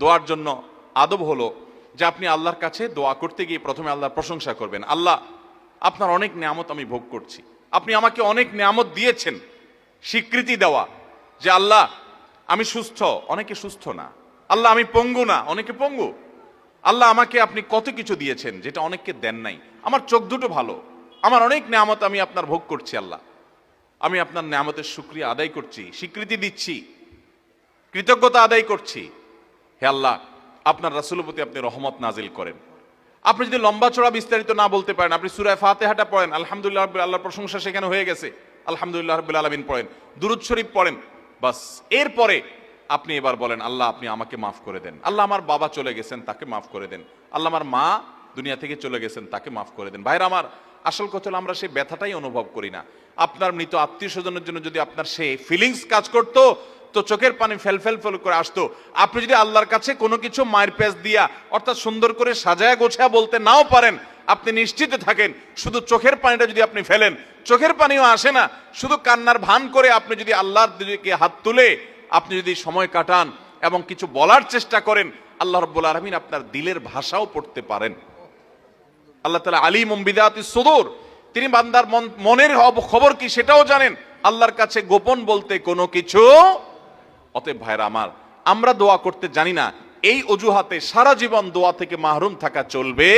দোয়ার জন্য আদব হলো যে আপনি আল্লাহর কাছে দোয়া করতে গিয়ে প্রথমে আল্লাহর প্রশংসা করবেন। আল্লাহ, আপনার অনেক নিয়ামত আমি ভোগ করছি, আপনি আমাকে অনেক নিয়ামত দিয়েছেন। স্বীকৃতি দেওয়া যে আল্লাহ আমি সুস্থ, অনেকে সুস্থ না। আল্লাহ আমি পঙ্গু না, অনেকে পঙ্গু। আল্লাহ আমাকে আপনি কত কিছু দিয়েছেন যেটা অনেককে দেন নাই। আমার চোখ দুটো ভালো, আমার অনেক নিয়ামত আমি আপনার ভোগ করছি। আল্লাহ, আমি আপনার নিয়ামতের শুকরিয়া আদায় করছি, স্বীকৃতি দিচ্ছি, কৃতজ্ঞতা আদায় করছি। হে আল্লাহ, আপনার রাসূলের প্রতি আপনি রহমত নাজিল করেন। আপনি যদি লম্বা চড়া বিস্তারিত না বলতে পারেন, আপনি সূরা ফাতিহাটা পড়েন, আলহামদুলিল্লাহ রাব্বিল, আল্লাহর প্রশংসা সেখানে হয়ে গেছে, আলহামদুলিল্লাহ রাব্বিল আলামিন পড়েন, দুরূদ শরীফ পড়েন, বাস। এরপরে আপনি এবার বলেন আল্লাহ আপনি আমাকে মাফ করে দেন। আল্লাহ আমার বাবা চলে গেছেন, তাকে মাফ করে দেন। আল্লাহ আমার মা দুনিয়া থেকে চলে গেছেন, তাকে মাফ করে দেন। ভাইরা আমার, আসল কথা হলো আমরা সেই ব্যথাটাই অনুভব করি না। আপনার মৃত আত্মীয় স্বজনের জন্য যদি আপনার সেই ফিলিংস কাজ করতো তো চোখের পানি ফেল ফেল ফেল করে আসতো। আপনি যদি আল্লাহর কাছে কোনো কিছু মায়ের পেঁচ দিয়া অর্থাৎ সুন্দর করে সাজায়া গোছায়া বলতে নাও পারেন, আপনি নিশ্চিত থাকেন শুধু চোখের পানিটা যদি আপনি ফেলেন, চোখের পানিও আসে না, শুধু কান্নার ভান করে আপনি যদি আল্লাহর দিকে হাত তুলে আপনি যদি সময় কাটান এবং কিছু বলার চেষ্টা করেন, আল্লাহ রাব্বুল আলামিন আপনার দিলের ভাষাও পড়তে পারেন। আল্লাহ তাআলা আলিমুম বিযাতিস সুদূর, তিনি বান্দার মনের খবর কি সেটাও জানেন। আল্লাহর কাছে গোপন বলতে কোনো কিছু। অতএব ভাইরা আমার, আমরা দোয়া করতে জানি না, এই অজুহাতে সারা জীবন দোয়া থেকে মাহরুম থাকা চলবে